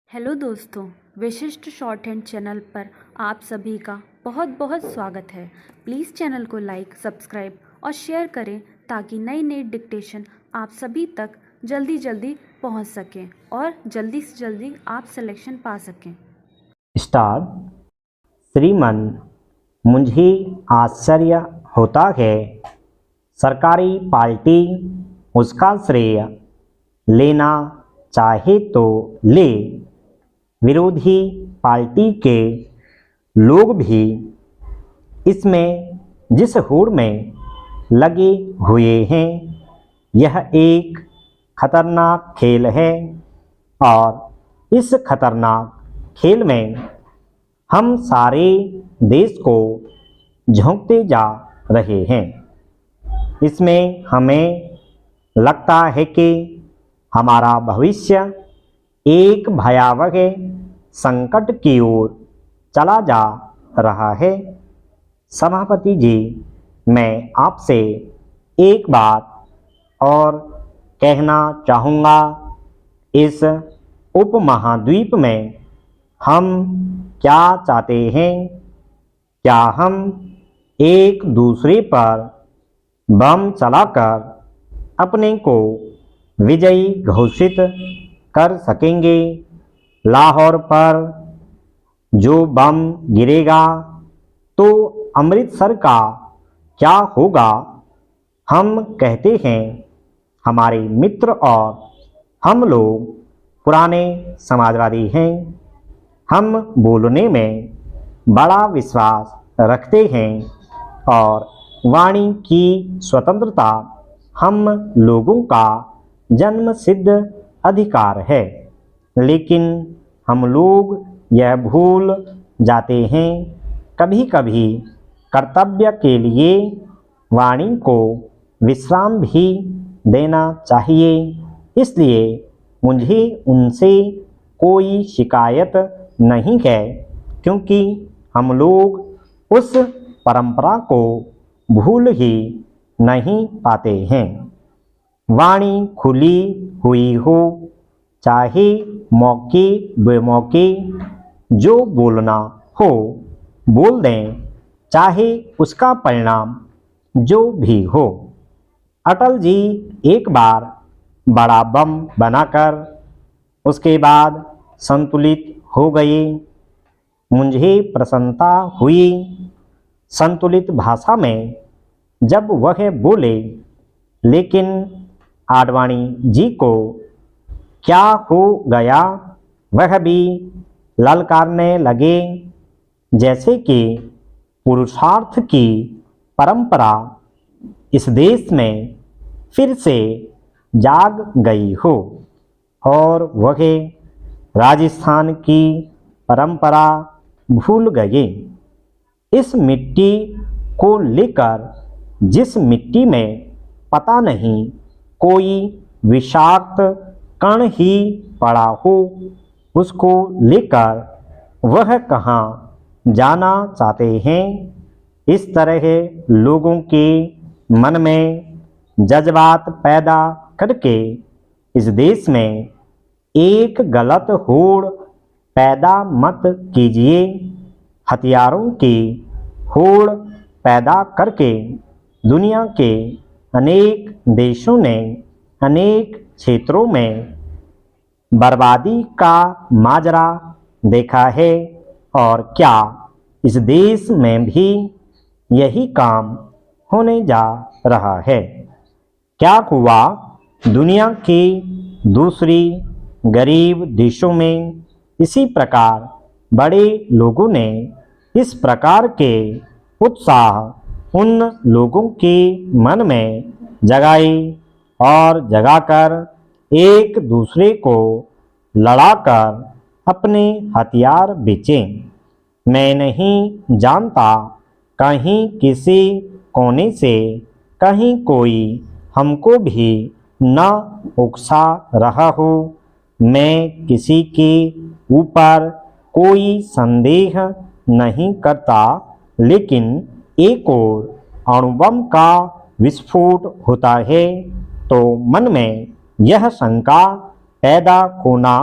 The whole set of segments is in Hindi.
हेलो दोस्तों, विशिष्ट शॉर्ट हैंड चैनल पर आप सभी का बहुत बहुत स्वागत है। प्लीज़ चैनल को लाइक, सब्सक्राइब और शेयर करें ताकि नई नई डिक्टेशन आप सभी तक जल्दी जल्दी पहुंच सकें और जल्दी से जल्दी आप सिलेक्शन पा सकें। स्टार श्रीमन मुझे आश्चर्य होता है, सरकारी पार्टी उसका श्रेय लेना चाहे तो ले, विरोधी पार्टी के लोग भी इसमें जिस होड़ में लगे हुए हैं, यह एक खतरनाक खेल है और इस खतरनाक खेल में हम सारे देश को झोंकते जा रहे हैं। इसमें हमें लगता है कि हमारा भविष्य एक भयावह संकट की ओर चला जा रहा है। सभापति जी, मैं आपसे एक बात और कहना चाहूँगा। इस उपमहाद्वीप में हम क्या चाहते हैं? क्या हम एक दूसरे पर बम चलाकर अपने को विजयी घोषित कर सकेंगे? लाहौर पर जो बम गिरेगा तो अमृतसर का क्या होगा? हम कहते हैं, हमारे मित्र और हम लोग पुराने समाजवादी हैं। हम बोलने में बड़ा विश्वास रखते हैं और वाणी की स्वतंत्रता हम लोगों का जन्मसिद्ध अधिकार है। लेकिन हम लोग यह भूल जाते हैं, कभी कभी कर्तव्य के लिए वाणी को विश्राम भी देना चाहिए। इसलिए मुझे उनसे कोई शिकायत नहीं है, क्योंकि हम लोग उस परंपरा को भूल ही नहीं पाते हैं। वाणी खुली हुई हो, चाहे मौके बेमौके जो बोलना हो बोल दें, चाहे उसका परिणाम जो भी हो। अटल जी एक बार बड़ा बम बनाकर उसके बाद संतुलित हो गए। मुझे प्रसन्नता हुई संतुलित भाषा में जब वह बोले, लेकिन आडवाणी जी को क्या हो गया? वह भी ललकारने लगे, जैसे कि पुरुषार्थ की परंपरा इस देश में फिर से जाग गई हो और वह राजस्थान की परंपरा भूल गए। इस मिट्टी को लेकर, जिस मिट्टी में पता नहीं कोई विषाक्त कण ही पड़ा हो, उसको लेकर वह कहाँ जाना चाहते हैं? इस तरह लोगों के मन में जज्बात पैदा करके इस देश में एक गलत होड़ पैदा मत कीजिए। हथियारों की होड़ पैदा करके दुनिया के अनेक देशों ने अनेक क्षेत्रों में बर्बादी का माजरा देखा है, और क्या इस देश में भी यही काम होने जा रहा है? क्या हुआ? दुनिया के दूसरी गरीब देशों में इसी प्रकार बड़े लोगों ने इस प्रकार के उत्साह उन लोगों के मन में जगाए और जगाकर एक दूसरे को लड़ाकर अपने हथियार बेचे। मैं नहीं जानता, कहीं किसी कोने से कहीं कोई हमको भी न उकसा रहा हो। मैं किसी के ऊपर कोई संदेह नहीं करता, लेकिन एक और अणुबम का विस्फोट होता है तो मन में यह शंका पैदा होना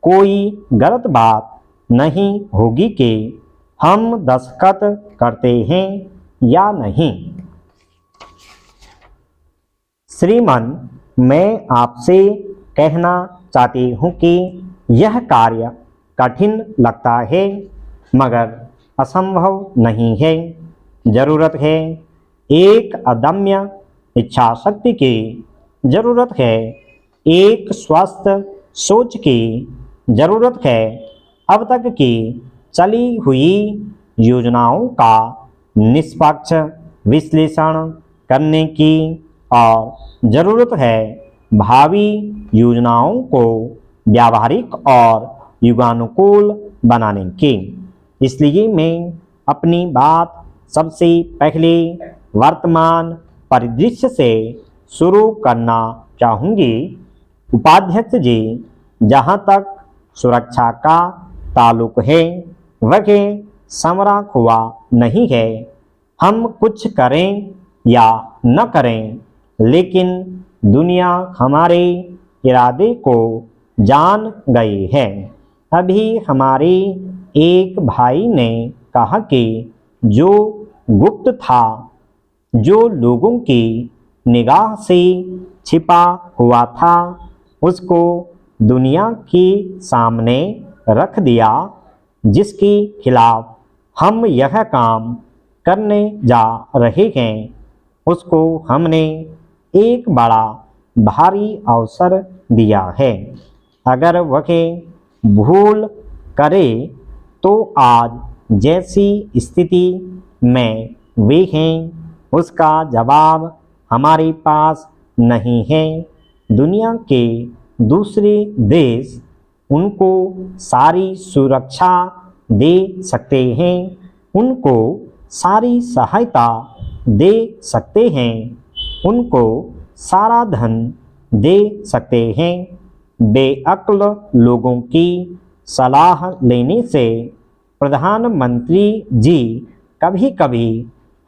कोई गलत बात नहीं होगी कि हम दस्तखत करते हैं या नहीं। श्रीमान, मैं आपसे कहना चाहती हूँ कि यह कार्य कठिन लगता है मगर असंभव नहीं है। जरूरत है एक अदम्य इच्छा शक्ति की, जरूरत है एक स्वस्थ सोच की, जरूरत है अब तक की चली हुई योजनाओं का निष्पक्ष विश्लेषण करने की और जरूरत है भावी योजनाओं को व्यावहारिक और युगानुकूल बनाने की। इसलिए मैं अपनी बात सबसे पहले वर्तमान परिदृश्य से शुरू करना चाहूँगी। उपाध्यक्ष जी, जहाँ तक सुरक्षा का ताल्लुक है वह समरा हुआ नहीं है। हम कुछ करें या न करें, लेकिन दुनिया हमारे इरादे को जान गई है। अभी हमारे एक भाई ने कहा कि जो गुप्त था, जो लोगों की निगाह से छिपा हुआ था, उसको दुनिया के सामने रख दिया। जिसके खिलाफ हम यह काम करने जा रहे हैं उसको हमने एक बड़ा भारी अवसर दिया है। अगर वह भूल करे तो आज जैसी स्थिति में वे हैं उसका जवाब हमारे पास नहीं है। दुनिया के दूसरे देश उनको सारी सुरक्षा दे सकते हैं, उनको सारी सहायता दे सकते हैं, उनको सारा धन दे सकते हैं। बेअक्ल लोगों की सलाह लेने से प्रधानमंत्री जी कभी कभी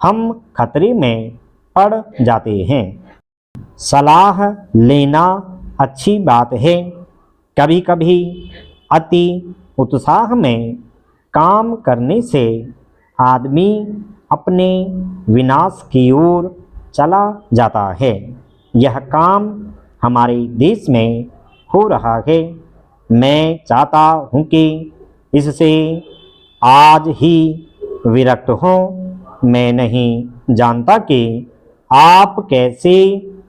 हम खतरे में पड़ जाते हैं। सलाह लेना अच्छी बात है, कभी कभी अति उत्साह में काम करने से आदमी अपने विनाश की ओर चला जाता है। यह काम हमारे देश में हो रहा है। मैं चाहता हूँ कि इससे आज ही विरक्त हों। मैं नहीं जानता कि आप कैसे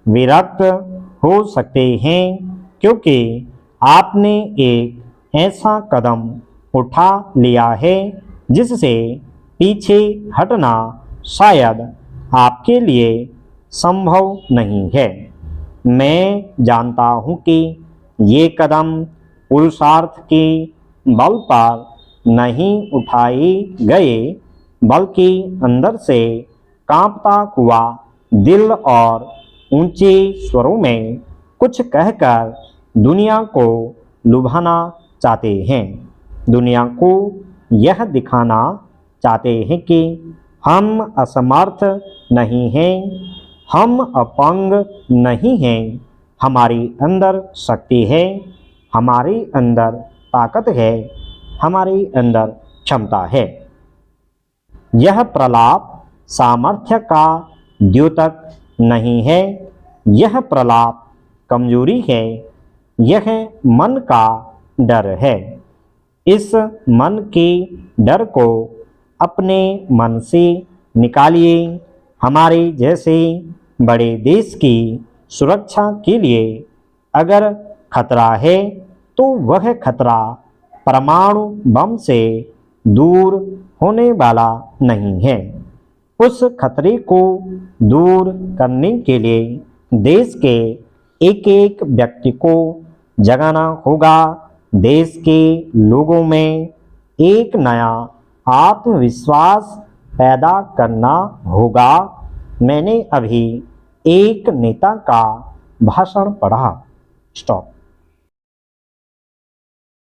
विरक्त हो सकते हैं, क्योंकि आपने एक ऐसा कदम उठा लिया है जिससे पीछे हटना शायद आपके लिए संभव नहीं है। मैं जानता हूँ कि ये कदम पुरुषार्थ के बल पर नहीं उठाए गए, बल्कि अंदर से कांपता हुआ दिल और ऊंचे स्वरों में कुछ कहकर दुनिया को लुभाना चाहते हैं। दुनिया को यह दिखाना चाहते हैं कि हम असमर्थ नहीं हैं, हम अपंग नहीं हैं। हमारे अंदर शक्ति है, हमारे अंदर ताकत है, हमारे अंदर क्षमता है। यह प्रलाप सामर्थ्य का द्योतक नहीं है, यह प्रलाप कमजोरी है, यह मन का डर है। इस मन के डर को अपने मन से निकालिए। हमारे जैसे बड़े देश की सुरक्षा के लिए अगर खतरा है तो वह खतरा परमाणु बम से दूर होने वाला नहीं है। उस खतरे को दूर करने के लिए देश के एक एक व्यक्ति को जगाना होगा। देश के लोगों में एक नया आत्मविश्वास पैदा करना होगा। मैंने अभी एक नेता का भाषण पढ़ा। स्टॉप।